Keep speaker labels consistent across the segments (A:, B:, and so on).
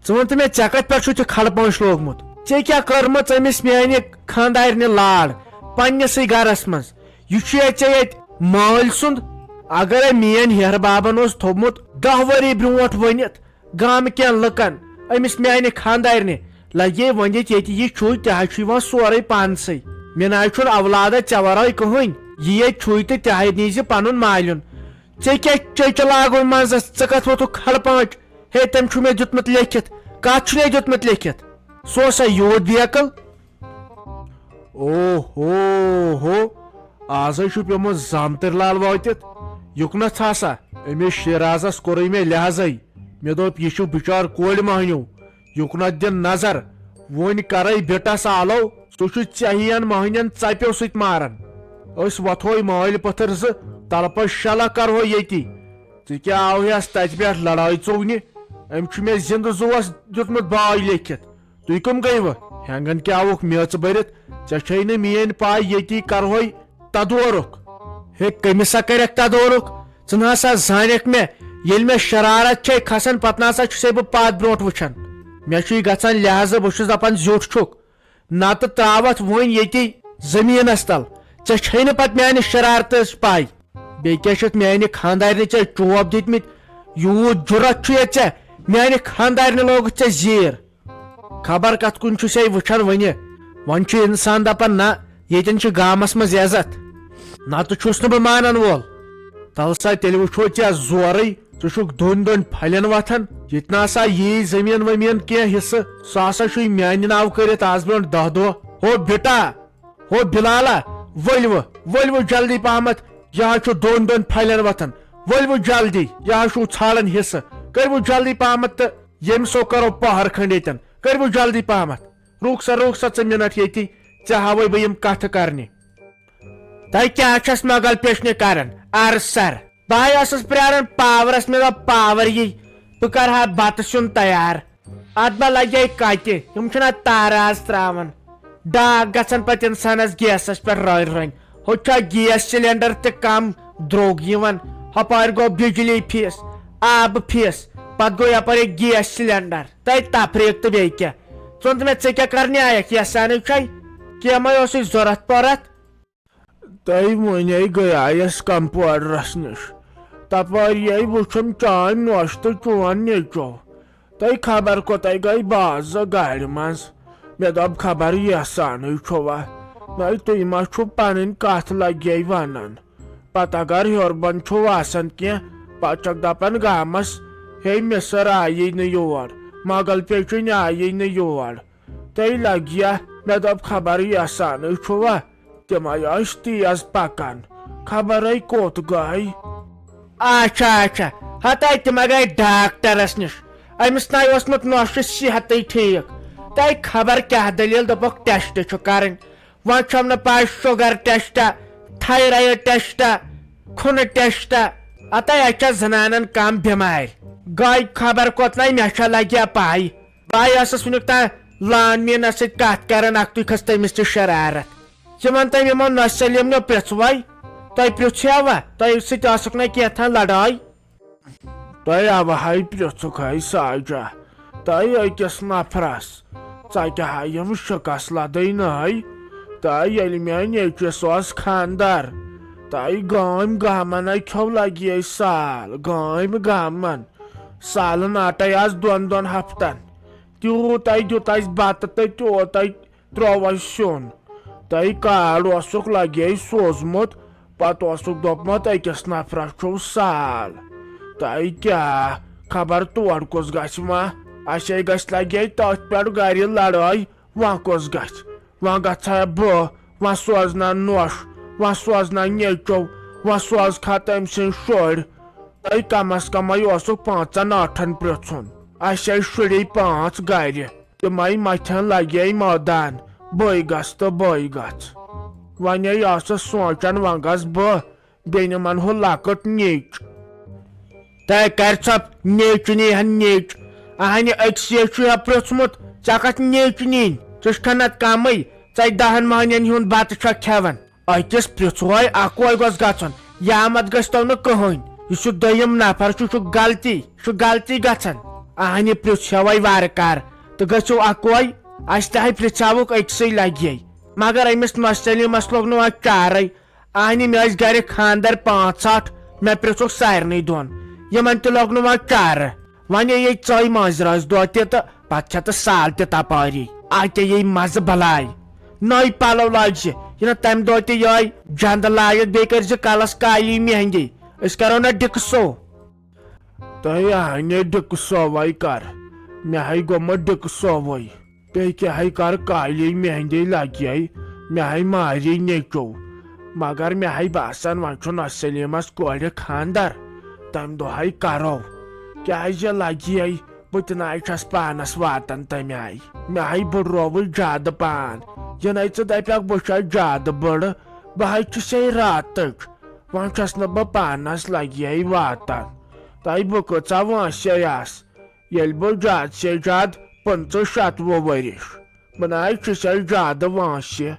A: ژٕ مےٚ ژےٚ کتہِ پٮ۪ٹھ چھُ کھڑ پانٛش لوگمُت ژےٚ کیٛاہ کٔرمٕژ أمِس میانہِ خانٛدارنہِ لاڑ پننِسٕے گرس منٛز یہِ چھُ ژےٚ ییٚتہِ مٲلۍ سُنٛد اگرے میٲنۍ ہیرٕ بابن اوس تھوٚومُت 10 ؤری برونٛٹھ ؤنِتھ گامہٕ کٮ۪ن لُکن أمِس میانہِ خانٛدارنہِ لگے ؤنِتھ ییٚتہِ یہِ چھُے تہِ حظ چھُ یِوان سورُے پانسٕے مےٚ نہ حظ چھُنہٕ اولادہ ژےٚ ورٲے کٕہٕنۍ یہِ ییٚتہِ چھُے تہٕ تہِ حظ نیٖزِ پنُن مالیُن ژےٚ کیٛاہ چیٚچہِ لاگُن منٛزس ژٕ کتھ ووتُکھ کھڑ پانٛچ ہے تٔمۍ چھُ مےٚ دیُتمُت لیکھِتھ کتھ چھُ مےٚ دیُتمُت لیکھِتھ سُہ اوسا یوٗت بیکل او ہو آز چھُ پیومُت زامتٕرۍ لال وٲتِتھ یُکنتھ ہسا أمِس شیرازس کوٚرُے مےٚ لحاظے مےٚ دوٚپ یہِ چھُ بِچار کورِ مہنیوٗ یُکنتھ دِن نظر وۄنۍ کرے بِٹس آلو سُہ چھُ ژےٚ مہنین ژپیو سۭتۍ ماران أسۍ وۄتھوے مٲلۍ پتھر زٕ تلپس شلہ کرہو ییٚتی ژٕ کیٛاہ آوہس تتہِ پٮ۪ٹھ لڑٲے ژوٚونہِ أمۍ چھُ مےٚ زندٕ زُوس دیُتمُت باے لیکھِتھ تُہۍ کٕم گٔیوٕ ہینگن کیٛاہ آوُکھ میژ بٔرِتھ ژےٚ چھے نہٕ میٲنۍ پاے ییٚتی کرہوے تدورُک ہے کٔمِس سا کرکھ تدورُک ژٕ نہ سا زانکھ مےٚ ییٚلہِ مےٚ شرارت چھے کھسان پتہٕ نسا چھُسے بہٕ پتھ برونٛٹھ وٕچھان مےٚ چھُے گژھان لحاظہٕ بہٕ چھُس دپان زیوٗٹھ چھُکھ نتہٕ تراوتھ وۄنۍ ییٚتی زٔمیٖنس تل ژےٚ چھے نہٕ پتہٕ میانہِ شرارتٕچ پاے بیٚیہِ کیٛاہ چھُتھ میانہِ خانٛدارنہِ ژےٚ چوب دِتمٕتۍ یوٗت جُرت چھُ ییٚتہِ ژےٚ میانہِ خانٛدارنہِ لوگُتھ ژےٚ زیٖر خبر کتھ کُن چھُسے وٕچھان وۄنہِ وۄنۍ چھُ انسان دپان نہ ییٚتٮ۪ن چھُ گامس منٛز عزت نتہٕ چھُس نہٕ بہٕ مانان وول تل سا تیٚلہِ وٕچھو ژےٚ زورے ژٕ چھُکھ دۄن پھلٮ۪ن وتھان ییٚتہِ نہ سا یی زٔمیٖن ؤمیٖن کینٛہہ حصہٕ سُہ ہسا چھُے میانہِ ناو کٔرِتھ آز برونٛٹھ 10 دۄہ ہو بِٹا ہو بِلالا ؤلِو جلدی پہمتھ یہِ حظ چھُ دۄن پھلٮ۪ن وتھان ؤلِو جلدی یہِ حظ چھُو ژھانڈان حصہٕ کٔرِو جلدی پہمتھ تہٕ ییٚمہِ سو کرو پہر کھنڈ ییٚتٮ۪ن کٔرِو جلدی پہمتھ رُک سا ژٕ مِنٹ ییٚتی ژےٚ ہاوے بہٕ یِم کتھٕ کرنہِ تۄہہِ کیٛاہ چھس مۄغل پیشنہِ کران ار سر بہٕ ٲسٕس پیاران پاورس مےٚ دوٚپ پاور یی بہٕ کرٕ ہا بتہٕ سیُن تیار اتھ ما لگے کتہِ یِم چھِنہ تارٕ آز تراوان ڈاک گژھان پتہٕ انسانس گیسس پٮ۪ٹھ رٔنۍ ہُہ چھا گیس سلینڈر تہِ کم درٛوگ یِوان ہپٲرۍ گوٚو بجلی فیٖس آبہٕ فیٖس پتہٕ گوٚو یپٲرۍ گیس سلینڈر تۄہہِ تفریٖق تہٕ بیٚیہِ کیٛاہ ژٕ وَن مےٚ ژٕ کیٛاہ کرنہِ آیکھ یژھان چھے کینٛہہ ما اوسُے ضوٚرتھ پورتھ تۄہہِ وۄنۍ گٔیایس کمپاوڈرس نِش تپٲرۍ وٕچھُم چٲنۍ نۄش تہٕ چون نیٚچو تۄہہِ خبر کوٚتاہ گٔے بازٕ گاڑِ منٛز مےٚ دوٚپ خبر یژھانٕے چھُوا نَے تُہۍ ما چھُو پنٕنۍ کتھ لگے ونان پتہٕ اگر ہیوٚر بۄن چھُو آسان کینٛہہ پتہٕ چھکھ دپان گامس ہے مِسر آیی نہٕ یور مۄغل پیچِنۍ آیی نہٕ یور تۄہہِ لگیا مےٚ دوٚپ خبر یژھانٕے چھُوا تِمے ٲسۍ تیز پکان خبرے کوٚت گٔے اچھا ہتاے تِم گٔے ڈاکٹرس نِش أمِس ناے اوسمُت نۄشہِ صحتٕے ٹھیٖک تۄہہِ خبر کیٛاہ دٔلیٖل دوٚپُکھ ٹیسٹ چھُ کرٕنۍ وۄنۍ چھم نہٕ پاے شُگر ٹیسٹا تھایرایڈ ٹیسٹا خوٗنہٕ ٹیسٹا اتاے اتہِ چھےٚ زنانن کم بٮ۪مارِ گٔے خبر کوٚتناے مےٚ چھےٚ لگیا پاے بہٕ ٲسٕس وُنیُک تام لان میٖنس سۭتۍ کتھ کران اکھتُے کھٔژ تٔمِس تہِ شرارت ژٕ وَن تٔمۍ یِمو نۄشہِ سٲلِمنیو پرٛژھوے تۄہہِ پرٛژھیوا تۄہہِ سۭتۍ ٲسٕکھ نا کینٛژھا لڑٲے تۄہہِ اوہے پرٛژھُکھ ساجا تۄہہِ أکِس نفرس ژکہِ ہا یِم شِکس لدٕے نٔے تۄہہِ ییٚلہِ مےٚ نیٚچوِس اوس خانٛدر تۄہہِ گامن کھیو لگے سال گامن سالہٕ ناٹے آز 2 ہفتن تیوٗتاہ دیُت اسہِ بتہٕ تہٕ تیوٗتاہ تروو اسہِ سیُن تۄہہِ کارڈ اوسُکھ لگے سوٗزمُت پتہٕ اوسُکھ دوٚپمُت أکِس نفرس چھُو سال تۄہہِ کیٛاہ خبر تور کُس گژھِ وۄنۍ اسے گژھِ لگے تٔتھۍ پٮ۪ٹھ گرِ لڑٲے وۄنۍ کُس گژھِ وۄنۍ گژھا بہٕ وۄنۍ سوزنا نۄش وۄنۍ سوزنا نیٚچو وۄنۍ سوزکھا تٔمۍ سٕنٛدۍ شُرۍ تۄہہِ کمس کمے اوسُکھ 5-8 پرٛژھُن اسے شُرے 5 گرِ تِمے متھٮ۪ن لگے مٲدان بٲے گژھ تہٕ بٲے گژھ وۄنۍ ٲسٕس سونٛچان وۄنۍ گژھ بہٕ بیٚنہِ منہٕ لۄکٕٹ نیٚچ تۄہہِ کر ژھۄپ نیٚچ نیہن نیٚچ اہنہِ أکسٕے چھُ پرٛژھمُت ژےٚ کتھ نیٚچ نِنۍ ژٕ چھکھا نتہٕ کمٕے ژٕ 10 مہنین ہُنٛد بتہٕ چھکھ کھٮ۪وان أکِس پرٛژھوے اکوے گوٚژھ گژھُن یامت گژھتو نہٕ کٕہٕنۍ یہِ چھُ دوٚیِم نفر چھُ غلطی گژھان ahani pruchawai varkar to gachu akwai astai pruchawuk eksai lagi magar amis masali maslognu acharai ahani mes gare khandar 5-8 me pruchuk sarni don yaman to lognu achar vane ye chai mazras dote ta patcha sal te tapari ate ye maz balai noi palo lagje yina tam dote yoy jandalaya bekar je kalas kali mehengi iskarona dikso tai ahne dikso vai kar me hai goma dikso vai pe ke hai kar kali mehengi lagi me hai mari necho magar me hai basan wanchon aselimas kole khandar tam do hai karo kya je lagi Butna chas panas watan tamai. Mai borrow jada pan. United I plug bush jada bird. Bahai to say ratak. One chas no panas like ye watan. Tai buckets I want say as. Yelbo jad say jad, punto shot woverish. But I to say jada one she.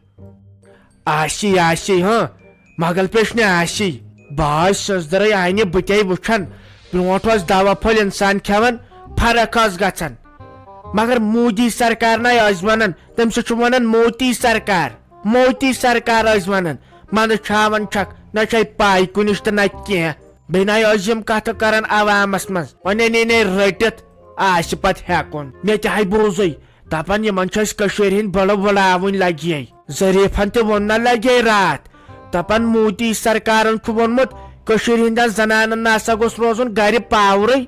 A: Ashi, huh? Magal peshna ashi. Boy says that I knew butay buchan. But what was Dava Pull and San Kevin? Parakas gachan magar modi sarkar na azmanan tam suchmanan moti sarkar azmanan man chavan chak na chay pai kunishta na kya binay azim kata karan awamas mas onene ratet ashpat hakon me chay bozoi tapan ye manchas kashirin bala avun lagi zarifante wonna lagi rat tapan modi sarkaran chubonmut kashirin da zananan nasagos rozun gari pawri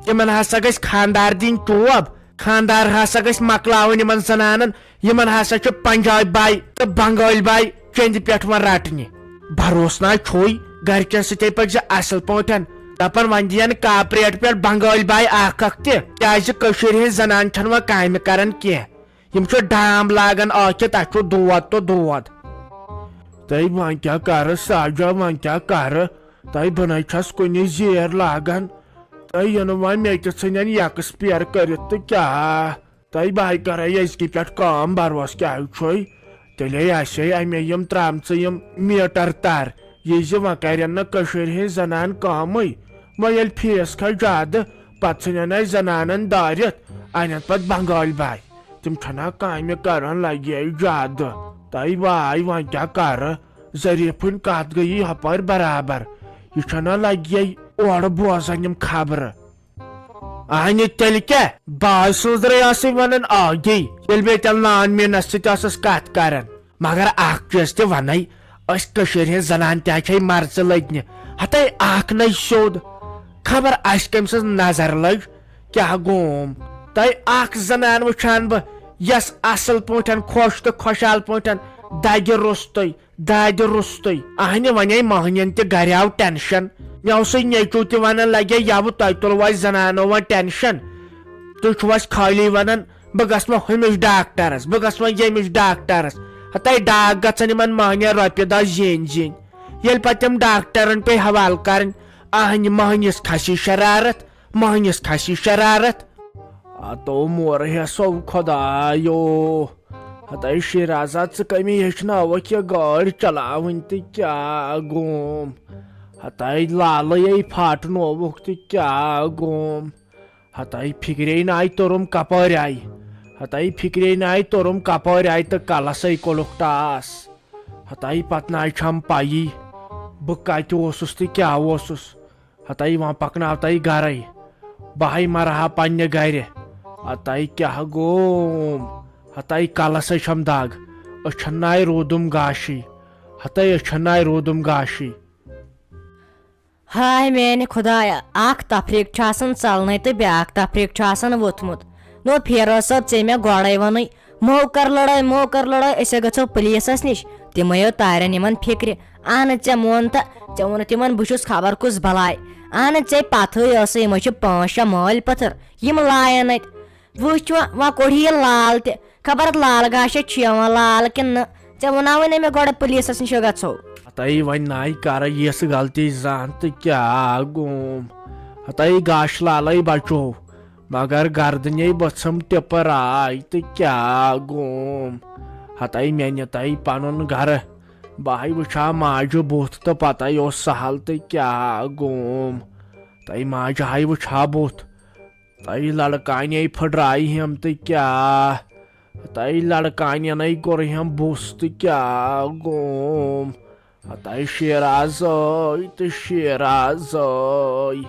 A: Yaman hasagas khandar din tuab khandar hasagas maklawan yaman zananan yaman hasach Punjab bai to Bengal bai change platform ratni bharosna choi garkan site pak asal potan tapan wandian kapriat per Bengal bai akakte kyaj kashir zanan thanwa kaim karan ke yim cho dam lagan ache tachu duwat tai man kya kar saja man kya kar tai banai chas ko ni zer lagan Tai yanıma mektesinyen yakıs bir karıttı kya. Tai bahay karaya iskiplat kam barwas kya uçoy. Tele yaşay aymeyim tramsıyım miyatartar. Yezi vakaryanna kaşırhin zanan kamay. Mayel piyas ka jadı. Patsinyanay zananın daryat. Aynen pat Bengal bay. Tim çana kayme karan lagi jadı. Tai bay van kya karı. Zarifin katgayı hapar beraber. Yıçana lagi Orada boğazanım kabırı. Aynı telike. Bağışsızdır yasıvanın ağgi. Elbette lan menası tasız katkarın. Magar akçıstı vanay. Aş kaşırın zanan takay marzalıydın. Hatta aknay şod. Kabar aşkımsız nazarlıy. Kya gom. Tay ak zanan uçan bu. Yas asıl poytan koştu koşal poytan. Dagi rustoy. Aynı vanay mahniyente gariyav tension. Yavsay neykuti vanan lage yavu taytol vay zanano va tension. Tuch was khali vanan bagasma himish doctors. Hatay dagat man mahnya rapida jin. Yel patem doctoran pe hawal karan ahny mahnyas khashi shararat. Ato mor he sov khodayo. Hatay SHEERAZA kami yeshna wa kya gar chalawinti kya gom. Hatay lalay patno vokti kya gom. Hatay fikrein ay torum kaparay ta kalasay koloktas. Hatay patnay champayi. Bukay tu osus ti kya osus. Hatay wang pakna hatay garay. Bahay maraha panya gayre. Hatay kya gom. Hatay kalasay chamdag. Achanay rodum gashi.
B: Hay meni khudaya ak taprik chasan salnay te byak taprik chasan votmut no pherosab cheme goday vanay mo kar ladai ese gacho pulisas nish timayo tayra niman fikri ana chamonta chamon timan bushus khabar kus balai ana chay pathoy ase mo ch pansha mal pathar yim layanait vuchwa wa kodhi lal te khabar lal gashe chema lal kin chamonawne me goda pulisas nish gacho
A: Hatay vain nai kara yes galti zant kya gom. Hatay gash lalay bacho. Magar gardanye batsam teparay te kya gom. Hatay menyatay panon gar. Bahay bacha majo bot ta patay o sahal te kya gom. Tay maja hay bacha bot. تۄہہِ لڑکانیے پھٕٹرایہم تہٕ کیٛاہ تۄہہِ لڑکانیٚنٕے کوٚرہم بُس تہٕ کیٛاہ گوٚم تۄہہِ شیٖرازٲے تہٕ شیٖرازٲے